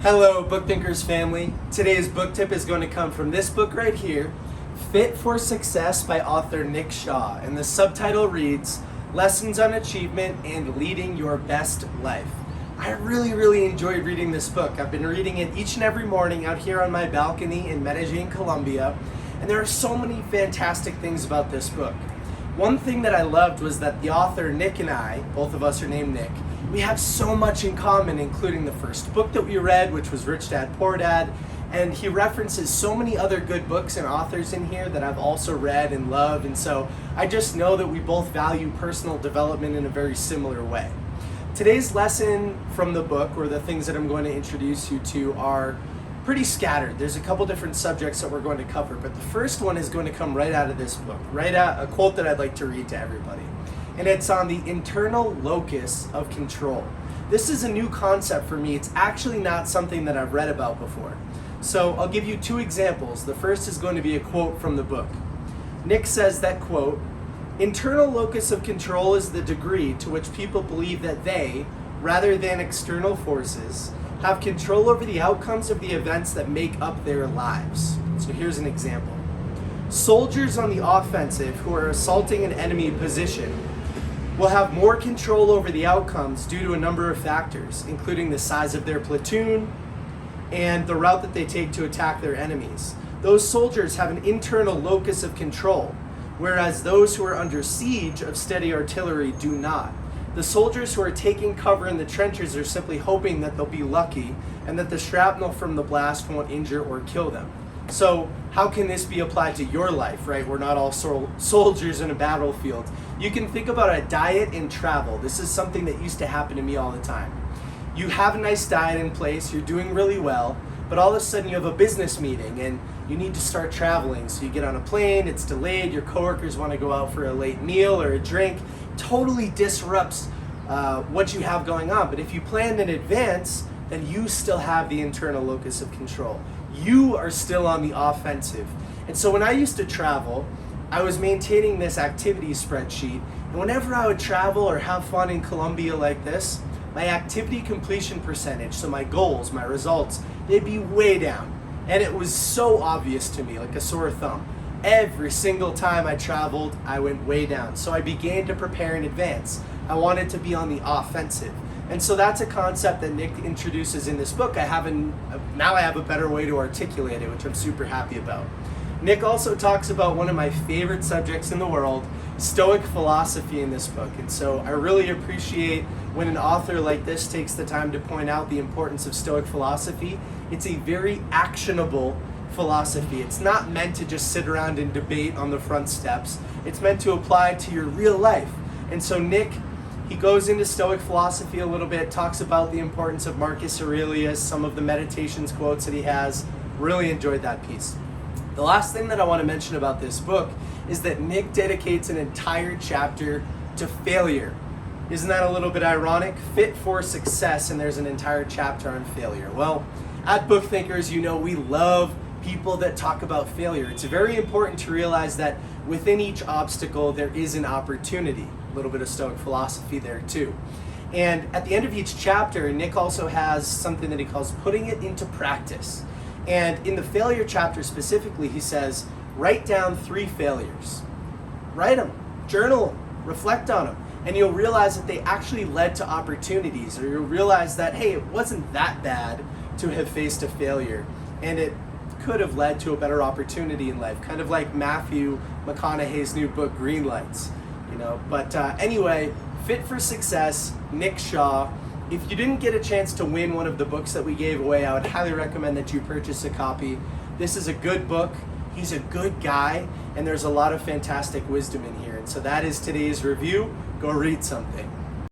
Hello, Book Thinkers family. Today's book tip is going to come from this book right here, Fit for Success by author Nick Shaw. And the subtitle reads, Lessons on Achievement and Leading Your Best Life. I really enjoyed reading this book. I've been reading it each and every morning out here on my balcony in Medellin, Colombia. And there are so many fantastic things about this book. One thing that I loved was that the author Nick and I, both of us are named Nick, we have so much in common, including the first book that we read, which was Rich Dad, Poor Dad, and he references so many other good books and authors in here that I've also read and love, and so I just know that we both value personal development in a very similar way. Today's lesson from the book, or the things that I'm going to introduce you to, are pretty scattered. There's a couple different subjects that we're going to cover, but the first one is going to come right out of this book, right out a quote that I'd like to read to everybody. And it's on the internal locus of control. This is a new concept for me. It's actually not something that I've read about before. So I'll give you two examples. The first is going to be a quote from the book. Nick says that, quote, "Internal locus of control is the degree to which people believe that they, rather than external forces, have control over the outcomes of the events that make up their lives." So here's an example. Soldiers on the offensive who are assaulting an enemy position will have more control over the outcomes due to a number of factors, including the size of their platoon and the route that they take to attack their enemies. Those soldiers have an internal locus of control, whereas those who are under siege of steady artillery do not. The soldiers who are taking cover in the trenches are simply hoping that they'll be lucky and that the shrapnel from the blast won't injure or kill them. So how can this be applied to your life, right? We're not all soldiers in a battlefield. You can think about a diet and travel. This is something that used to happen to me all the time. You have a nice diet in place, you're doing really well, but all of a sudden you have a business meeting and you need to start traveling. So you get on a plane, it's delayed, your coworkers want to go out for a late meal or a drink. Totally disrupts what you have going on. But if you planned in advance, then you still have the internal locus of control. You are still on the offensive. And so when I used to travel, I was maintaining this activity spreadsheet. And whenever I would travel or have fun in Colombia like this, my activity completion percentage, so my goals, my results, they'd be way down. And it was so obvious to me, like a sore thumb. Every single time I traveled, I went way down. So I began to prepare in advance. I wanted to be on the offensive. And so that's a concept that Nick introduces in this book. Now I have a better way to articulate it, which I'm super happy about. Nick also talks about one of my favorite subjects in the world, Stoic philosophy, in this book. And so I really appreciate when an author like this takes the time to point out the importance of Stoic philosophy. It's a very actionable philosophy. It's not meant to just sit around and debate on the front steps. It's meant to apply to your real life. And so Nick, he goes into Stoic philosophy a little bit, talks about the importance of Marcus Aurelius, some of the meditations quotes that he has. Really enjoyed that piece. The last thing that I want to mention about this book is that Nick dedicates an entire chapter to failure. Isn't that a little bit ironic? Fit for Success, and there's an entire chapter on failure. Well, at Book Thinkers, you know we love people that talk about failure. It's very important to realize that within each obstacle there is an opportunity. A little bit of Stoic philosophy there too. And at the end of each chapter, Nick also has something that he calls putting it into practice. And in the failure chapter specifically, he says, write down 3 failures. Write them, journal them, reflect on them, and you'll realize that they actually led to opportunities, or you'll realize that, hey, it wasn't that bad to have faced a failure, and it could have led to a better opportunity in life, kind of like Matthew McConaughey's new book, Green Lights. But anyway, Fit for Success, Nick Shaw. If you didn't get a chance to win one of the books that we gave away, I would highly recommend that you purchase a copy. This is a good book. He's a good guy, and there's a lot of fantastic wisdom in here. And so that is today's review. Go read something.